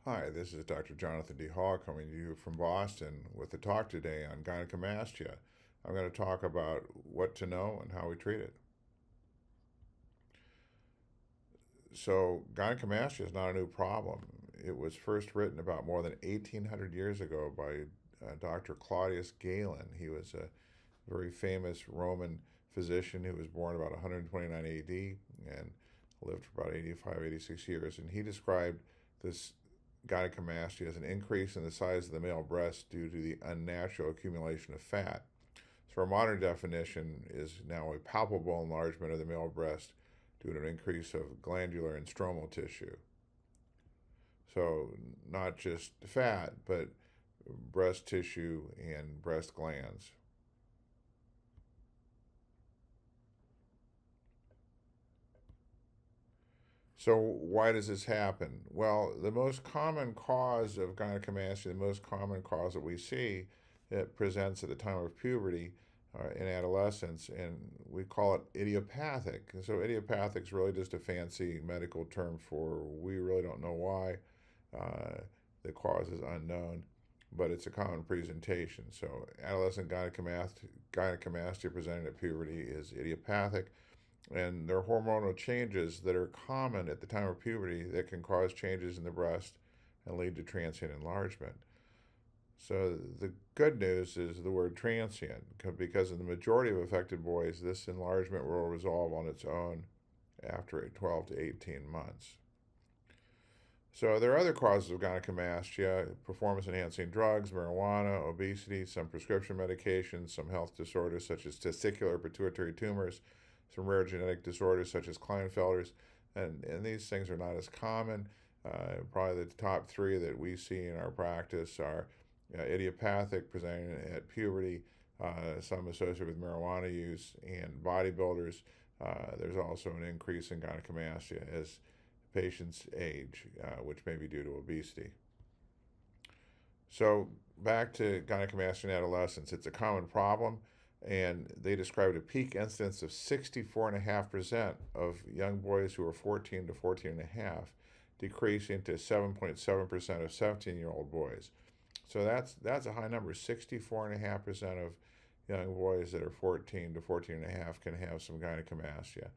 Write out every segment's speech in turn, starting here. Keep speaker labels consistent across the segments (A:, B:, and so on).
A: Hi, this is Dr. Jonathan D. Hall coming to you from Boston with a talk today on gynecomastia. I'm going to talk about what to know and how we treat it. So, gynecomastia is not a new problem. It was first written about more than 1800 years ago by Dr. Claudius Galen. He was a very famous Roman physician who was born about 129 AD and lived for about 85, 86 years. And he described this gynecomastia as an increase in the size of the male breast due to the unnatural accumulation of fat. So our modern definition is now a palpable enlargement of the male breast due to an increase of glandular and stromal tissue. So not just fat, but breast tissue and breast glands. So why does this happen? Well, the most common cause of gynecomastia, the most common cause that we see, it presents at the time of puberty in adolescence, and we call it idiopathic. And so idiopathic is really just a fancy medical term for we really don't know why. The cause is unknown, but it's a common presentation. So adolescent gynecomastia presented at puberty is idiopathic, and there are hormonal changes that are common at the time of puberty that can cause changes in the breast and lead to transient enlargement. So the good news is the word transient, because in the majority of affected boys, this enlargement will resolve on its own after 12 to 18 months. So there are other causes of gynecomastia: performance-enhancing drugs, marijuana, obesity, some prescription medications, some health disorders such as testicular pituitary tumors, some rare genetic disorders such as Klinefelter's, and these things are not as common. Probably the top three that we see in our practice are idiopathic, presenting at puberty, some associated with marijuana use, and bodybuilders. There's also an increase in gynecomastia as patients age, which may be due to obesity. So back to gynecomastia in adolescents, it's a common problem, and they described a peak incidence of 64.5% of young boys who are 14 to 14 and a half, decreasing to 7.7% of 17-year-old boys. So that's a high number. 64.5% of young boys that are 14 to 14 and a half can have some gynecomastia.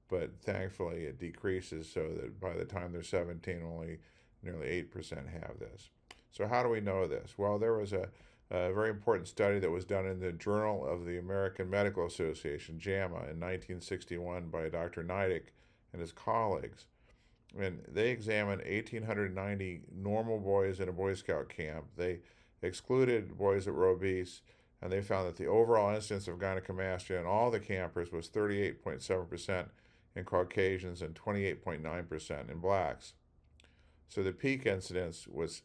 A: But thankfully, it decreases so that by the time they're 17, only nearly 8% have this. So how do we know this? Well, there was a very important study that was done in the Journal of the American Medical Association, JAMA, in 1961 by Dr. Neidig and his colleagues. And they examined 1,890 normal boys in a Boy Scout camp. They excluded boys that were obese, and they found that the overall incidence of gynecomastia in all the campers was 38.7% in Caucasians and 28.9% in blacks. So the peak incidence was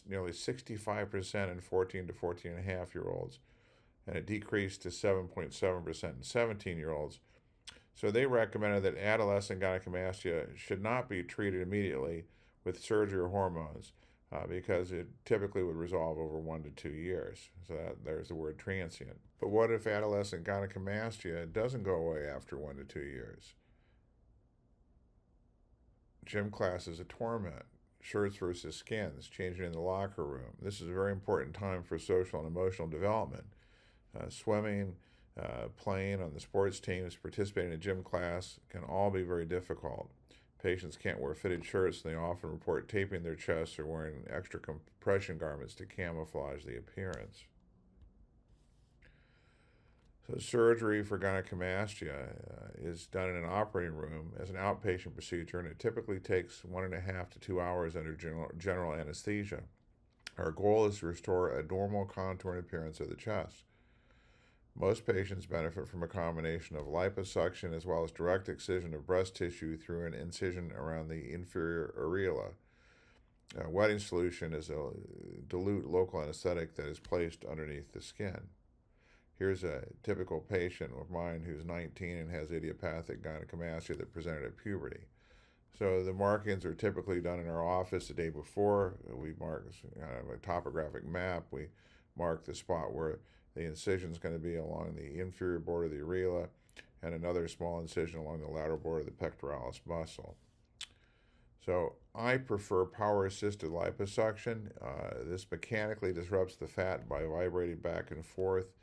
A: nearly 65% in 14 to 14 and a half year olds, and it decreased to 7.7% in 17-year-olds. So they recommended that adolescent gynecomastia should not be treated immediately with surgery or hormones because it typically would resolve over 1 to 2 years. So there's the word transient. But what if adolescent gynecomastia doesn't go away after 1 to 2 years? Gym class is a torment. Shirts versus skins, changing in the locker room. This is a very important time for social and emotional development. Swimming, playing on the sports teams, participating in gym class can all be very difficult. Patients can't wear fitted shirts, and they often report taping their chests or wearing extra compression garments to camouflage the appearance. So surgery for gynecomastia is done in an operating room as an outpatient procedure, and it typically takes 1.5 to 2 hours under general anesthesia. Our goal is to restore a normal contour and appearance of the chest. Most patients benefit from a combination of liposuction as well as direct excision of breast tissue through an incision around the inferior areola. Wetting solution is a dilute local anesthetic that is placed underneath the skin. Here's a typical patient of mine who's 19 and has idiopathic gynecomastia that presented at puberty. So the markings are typically done in our office the day before. We mark a topographic map. We mark the spot where the incision is going to be along the inferior border of the areola, and another small incision along the lateral border of the pectoralis muscle. So I prefer power-assisted liposuction. This mechanically disrupts the fat by vibrating back and forth.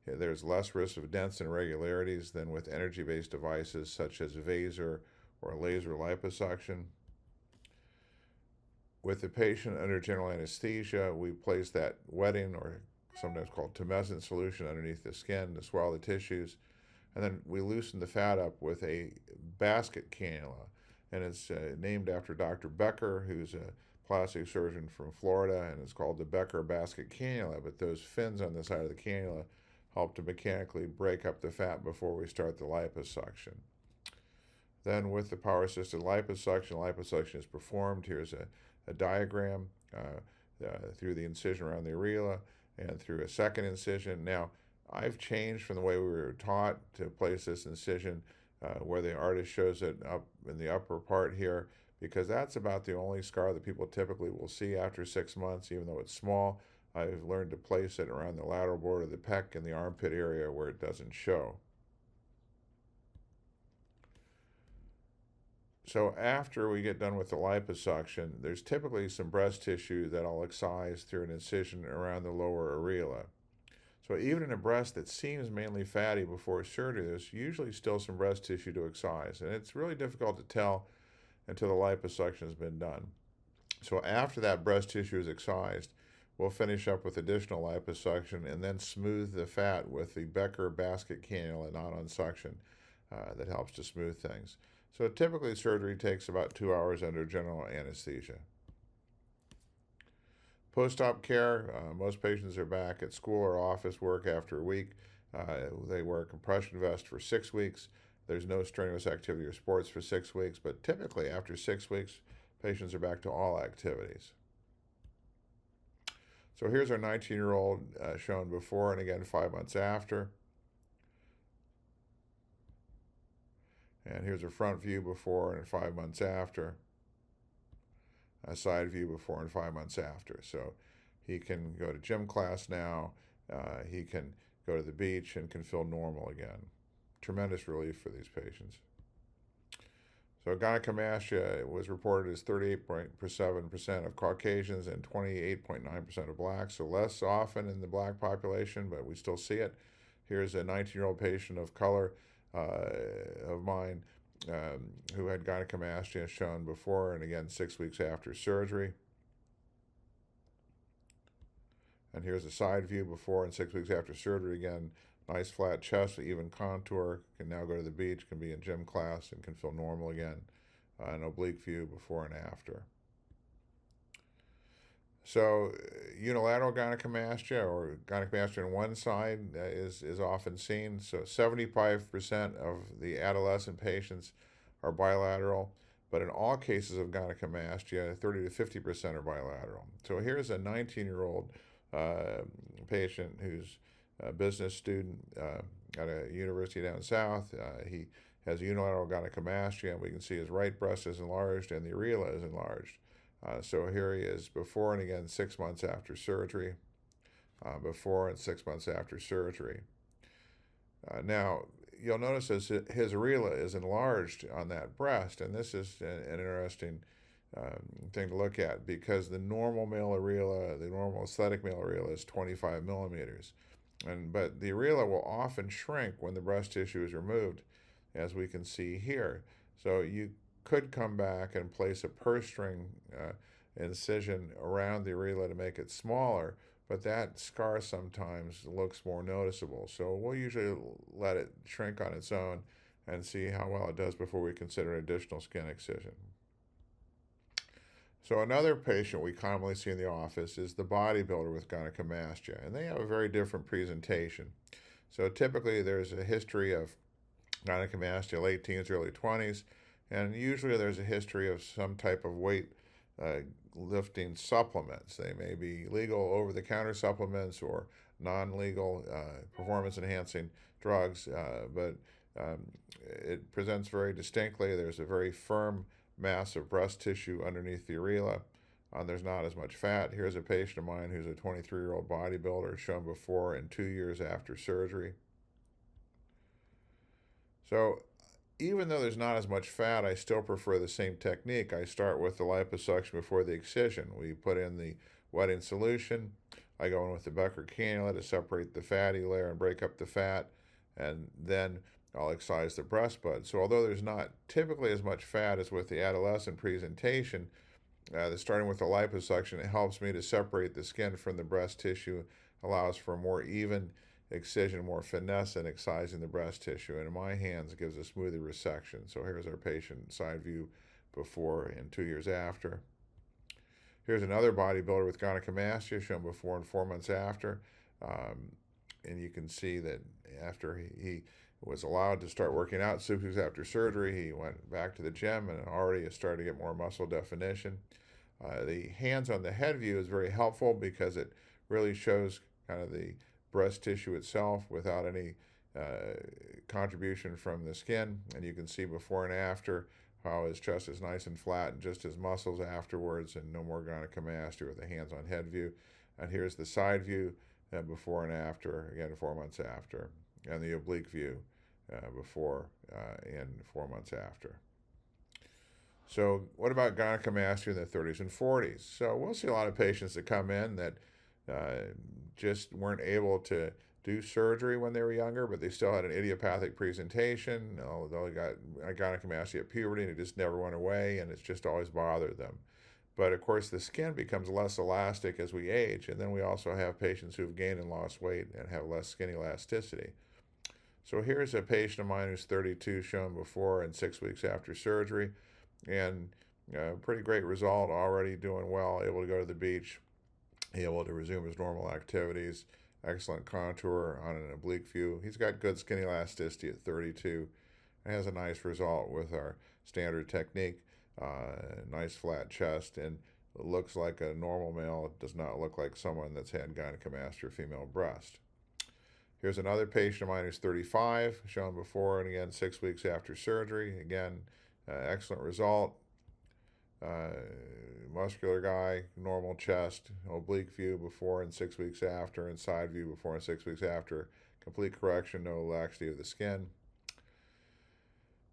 A: There's less risk of dense irregularities than with energy-based devices such as Vaser or laser liposuction. With the patient under general anesthesia, we place that wetting, or sometimes called tumescent solution, underneath the skin to swell the tissues. And then we loosen the fat up with a basket cannula. And it's named after Dr. Becker, who's a plastic surgeon from Florida, and it's called the Becker basket cannula. But those fins on the side of the cannula help to mechanically break up the fat before we start the liposuction. Then with the power-assisted liposuction is performed. Here's a diagram through the incision around the areola and through a second incision. Now, I've changed from the way we were taught to place this incision where the artist shows it up in the upper part here, because that's about the only scar that people typically will see after 6 months, even though it's small. I've learned to place it around the lateral border of the pec and the armpit area where it doesn't show. So after we get done with the liposuction, there's typically some breast tissue that I'll excise through an incision around the lower areola. So even in a breast that seems mainly fatty before surgery, there's usually still some breast tissue to excise. And it's really difficult to tell until the liposuction has been done. So after that breast tissue is excised, we'll finish up with additional liposuction and then smooth the fat with the Becker basket cannula, not on suction, that helps to smooth things. So typically surgery takes about 2 hours under general anesthesia. Post-op care, most patients are back at school or office work after a week. They wear a compression vest for 6 weeks. There's no strenuous activity or sports for 6 weeks, but typically after 6 weeks, patients are back to all activities. So here's our 19-year-old shown before and again 5 months after. And here's a front view before and 5 months after. A side view before and 5 months after. So he can go to gym class now. He can go to the beach and can feel normal again. Tremendous relief for these patients. So gynecomastia was reported as 38.7% of Caucasians and 28.9% of blacks, so less often in the black population, but we still see it. Here's a 19-year-old patient of color of mine who had gynecomastia shown before and again 6 weeks after surgery. And here's a side view before and 6 weeks after surgery again. Nice flat chest, even contour, can now go to the beach, can be in gym class, and can feel normal again. An oblique view before and after. So unilateral gynecomastia, or gynecomastia on one side, is often seen. So 75% of the adolescent patients are bilateral, but in all cases of gynecomastia, 30 to 50% are bilateral. So here's a 19-year-old patient who's a business student at a university down south. He has unilateral gynecomastia, and we can see his right breast is enlarged and the areola is enlarged. So here he is before and again 6 months after surgery, before and 6 months after surgery. Now, you'll notice his areola is enlarged on that breast, and this is an interesting thing to look at, because the normal male areola, the normal aesthetic male areola, is 25 millimeters. But the areola will often shrink when the breast tissue is removed, as we can see here. So you could come back and place a purse string incision around the areola to make it smaller, but that scar sometimes looks more noticeable. So we'll usually let it shrink on its own and see how well it does before we consider an additional skin excision. So another patient we commonly see in the office is the bodybuilder with gynecomastia, and they have a very different presentation. So typically there's a history of gynecomastia, late teens, early 20s, and usually there's a history of some type of weight lifting supplements. They may be legal over-the-counter supplements or non-legal performance-enhancing drugs, but it presents very distinctly. There's a very firm mass of breast tissue underneath the areola. There's not as much fat. Here's a patient of mine who's a 23-year-old bodybuilder, shown before and 2 years after surgery. So even though there's not as much fat, I still prefer the same technique. I start with the liposuction before the excision. We put in the wetting solution. I go in with the Becker cannula to separate the fatty layer and break up the fat, and then I'll excise the breast bud. So although there's not typically as much fat as with the adolescent presentation, starting with the liposuction, it helps me to separate the skin from the breast tissue, allows for more even excision, more finesse in excising the breast tissue. And in my hands, it gives a smoother resection. So here's our patient side view before and 2 years after. Here's another bodybuilder with gynecomastia shown before and 4 months after. And you can see that after he was allowed to start working out 6 weeks after surgery, he went back to the gym and already has started to get more muscle definition. The hands on the head view is very helpful because it really shows kind of the breast tissue itself without any contribution from the skin. And you can see before and after how his chest is nice and flat and just his muscles afterwards, and no more gynecomastia with the hands on head view. And here's the side view before and after, again 4 months after, and the oblique view before and 4 months after. So what about gynecomastia in the 30s and 40s? So we'll see a lot of patients that come in that just weren't able to do surgery when they were younger, but they still had an idiopathic presentation. They got gynecomastia at puberty and it just never went away, and it's just always bothered them. But of course, the skin becomes less elastic as we age, and then we also have patients who've gained and lost weight and have less skin elasticity. So here's a patient of mine who's 32, shown before and 6 weeks after surgery, and pretty great result, already doing well, able to go to the beach, able to resume his normal activities, excellent contour on an oblique view. He's got good skin elasticity at 32 and has a nice result with our standard technique. Nice flat chest, and looks like a normal male. It does not look like someone that's had gynecomastia or female breast. Here's another patient of mine who's 35, shown before and again 6 weeks after surgery. Again, excellent result. Muscular guy, normal chest, oblique view before and 6 weeks after, and side view before and 6 weeks after. Complete correction, no laxity of the skin.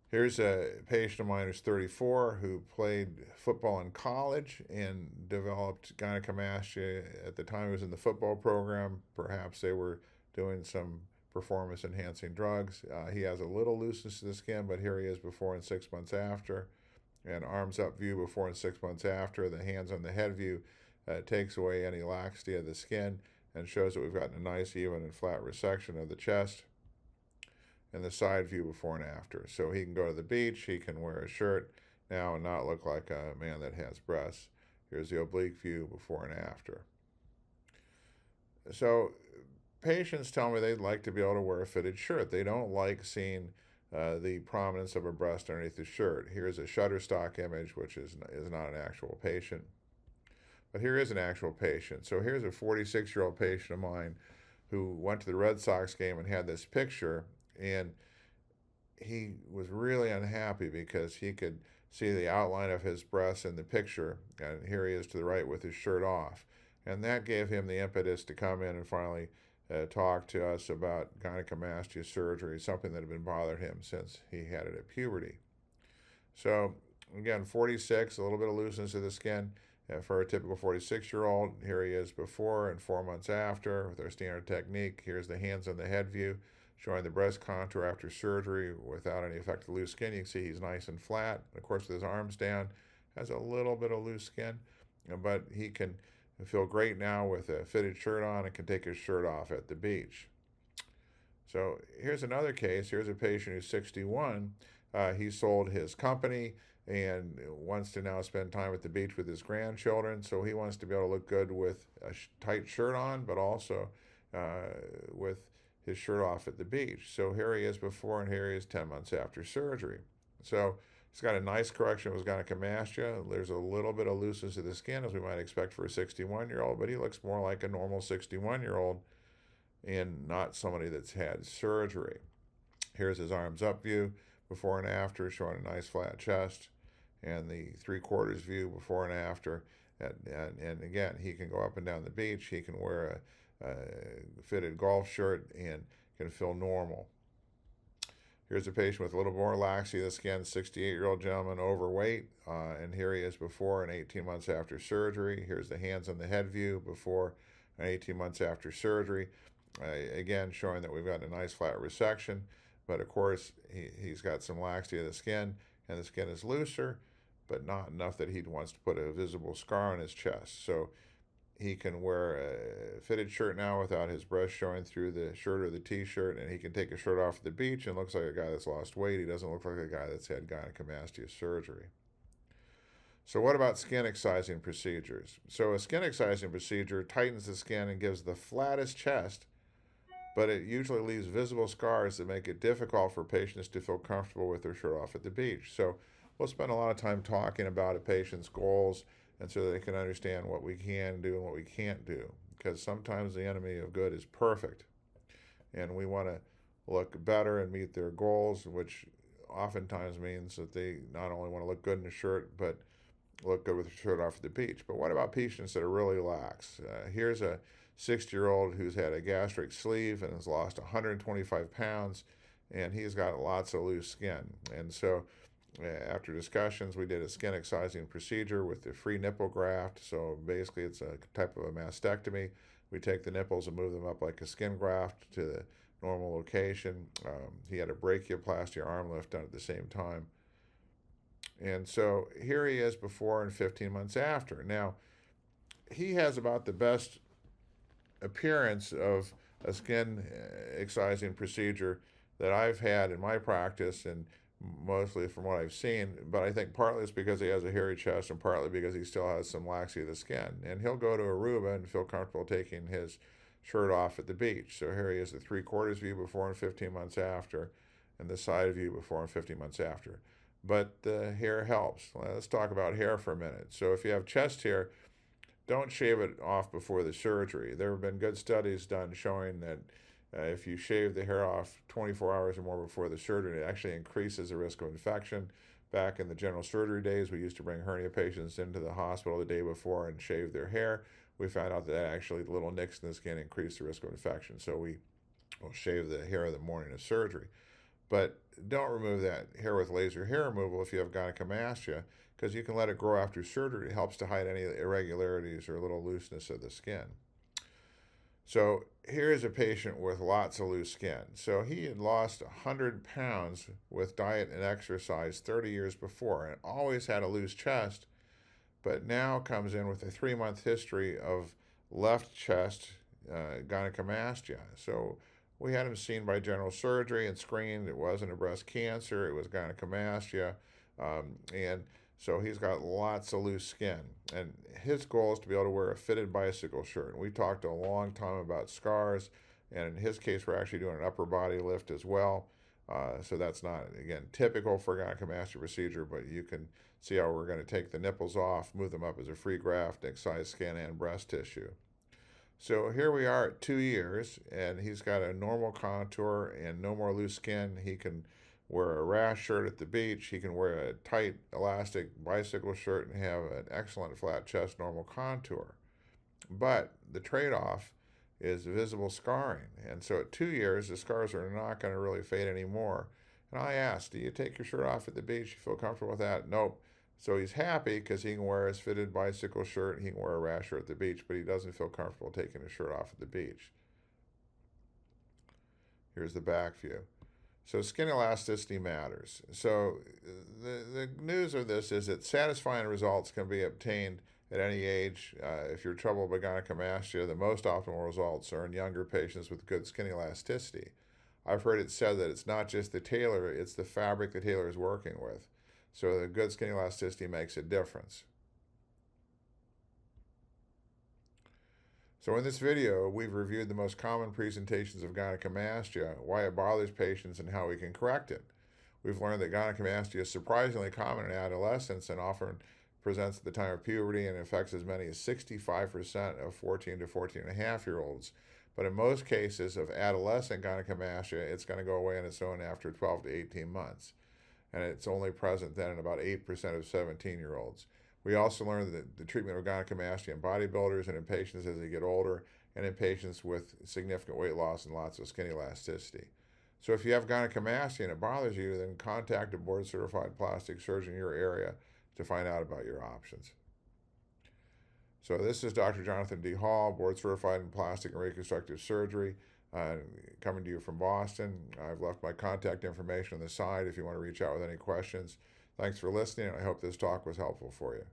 A: Here's a patient of mine who's 34 who played football in college and developed gynecomastia. At the time he was in the football program, perhaps they were doing some performance-enhancing drugs. He has a little looseness to the skin, but here he is before and 6 months after. And arms up view before and 6 months after. The hands on the head view takes away any laxity of the skin and shows that we've gotten a nice, even, and flat resection of the chest. And the side view before and after. So he can go to the beach, he can wear a shirt now and not look like a man that has breasts. Here's the oblique view before and after. So patients tell me they'd like to be able to wear a fitted shirt. They don't like seeing the prominence of a breast underneath the shirt. Here's a Shutterstock image, which is not an actual patient. But here is an actual patient. So here's a 46-year-old patient of mine who went to the Red Sox game and had this picture, and he was really unhappy because he could see the outline of his breasts in the picture, and here he is to the right with his shirt off. And that gave him the impetus to come in and finally talk to us about gynecomastia surgery, something that had been bothering him since he had it at puberty. So again, 46, a little bit of looseness of the skin for a typical 46-year-old. Here he is before and 4 months after with our standard technique. Here's the hands on the head view, showing the breast contour after surgery without any effect of loose skin. You can see he's nice and flat. Of course, with his arms down, has a little bit of loose skin, but he can feel great now with a fitted shirt on and can take his shirt off at the beach. So here's another case. Here's a patient who's 61. He sold his company and wants to now spend time at the beach with his grandchildren. So he wants to be able to look good with a tight shirt on, but also with his shirt off at the beach. So here he is before and here he is 10 months after surgery. So he's got a nice correction of his gynecomastia. There's a little bit of looseness of the skin, as we might expect for a 61-year-old, but he looks more like a normal 61-year-old and not somebody that's had surgery. Here's his arms up view before and after, showing a nice flat chest, and the 3/4 view before and after. And again, he can go up and down the beach. He can wear a fitted golf shirt and can feel normal. Here's a patient with a little more laxity of the skin, 68-year-old gentleman, overweight, and here he is before and 18 months after surgery. Here's the hands on the head view before and 18 months after surgery. Again, showing that we've got a nice flat resection, but of course he's got some laxity of the skin, and the skin is looser, but not enough that he wants to put a visible scar on his chest. So he can wear a fitted shirt now without his breast showing through the shirt or the t-shirt, and he can take a shirt off at the beach and looks like a guy that's lost weight. He doesn't look like a guy that's had gynecomastia surgery. So what about skin excising procedures? So a skin excising procedure tightens the skin and gives the flattest chest, but it usually leaves visible scars that make it difficult for patients to feel comfortable with their shirt off at the beach. So we'll spend a lot of time talking about a patient's goals, and so they can understand what we can do and what we can't do. Because sometimes the enemy of good is perfect, and we want to look better and meet their goals, which oftentimes means that they not only want to look good in a shirt, but look good with the shirt off at the beach. But what about patients that are really lax? Here's a 60-year-old who's had a gastric sleeve and has lost 125 pounds, and he's got lots of loose skin. And so after discussions, we did a skin excising procedure with the free nipple graft. So basically it's a type of a mastectomy. We take the nipples and move them up like a skin graft to the normal location. He had a brachioplasty arm lift done at the same time. And so here he is before and 15 months after. Now, he has about the best appearance of a skin excising procedure that I've had in my practice, and mostly from what I've seen, but I think partly it's because he has a hairy chest and partly because he still has some laxity of the skin. And he'll go to Aruba and feel comfortable taking his shirt off at the beach. So here he is, the 3/4 view before and 15 months after, and the side view before and 15 months after. But the hair helps. Let's talk about hair for a minute. So if you have chest hair, don't shave it off before the surgery. There have been good studies done showing that if you shave the hair off 24 hours or more before the surgery, it actually increases the risk of infection. Back in the general surgery days, we used to bring hernia patients into the hospital the day before and shave their hair. We found out that actually the little nicks in the skin increase the risk of infection. So we will shave the hair the morning of surgery. But don't remove that hair with laser hair removal if you have gynecomastia, because you can let it grow after surgery. It helps to hide any irregularities or little looseness of the skin. So here's a patient with lots of loose skin. So he had lost 100 pounds with diet and exercise 30 years before and always had a loose chest, but now comes in with a 3-month history of left chest gynecomastia. So we had him seen by general surgery and screened. It wasn't a breast cancer, it was gynecomastia. And so he's got lots of loose skin. And his goal is to be able to wear a fitted bicycle shirt. And we talked a long time about scars. And in his case, we're actually doing an upper body lift as well. So that's not, again, typical for a gynecomastia procedure, but you can see how we're going to take the nipples off, move them up as a free graft, excise skin and breast tissue. So here we are at 2 years, and he's got a normal contour and no more loose skin. He can wear a rash shirt at the beach. He can wear a tight, elastic bicycle shirt and have an excellent flat chest, normal contour. But the trade-off is visible scarring. And so at 2 years, the scars are not going to really fade anymore. And I asked, do you take your shirt off at the beach? You feel comfortable with that? Nope. So he's happy because he can wear his fitted bicycle shirt, he can wear a rash shirt at the beach, but he doesn't feel comfortable taking his shirt off at the beach. Here's the back view. So skin elasticity matters. So the news of this is that satisfying results can be obtained at any age. If you're troubled by gynecomastia, the most optimal results are in younger patients with good skin elasticity. I've heard it said that it's not just the tailor, it's the fabric the tailor is working with. So the good skin elasticity makes a difference. So in this video, we've reviewed the most common presentations of gynecomastia, why it bothers patients, and how we can correct it. We've learned that gynecomastia is surprisingly common in adolescents and often presents at the time of puberty and affects as many as 65% of 14 to 14.5-year-olds. But in most cases of adolescent gynecomastia, it's going to go away on its own after 12 to 18 months. And it's only present then in about 8% of 17-year-olds. We also learned that the treatment of gynecomastia in bodybuilders and in patients as they get older, and in patients with significant weight loss and lots of skin elasticity. So if you have gynecomastia and it bothers you, then contact a board-certified plastic surgeon in your area to find out about your options. So this is Dr. Jonathan D. Hall, board-certified in plastic and reconstructive surgery, coming to you from Boston. I've left my contact information on the side if you want to reach out with any questions. Thanks for listening, and I hope this talk was helpful for you.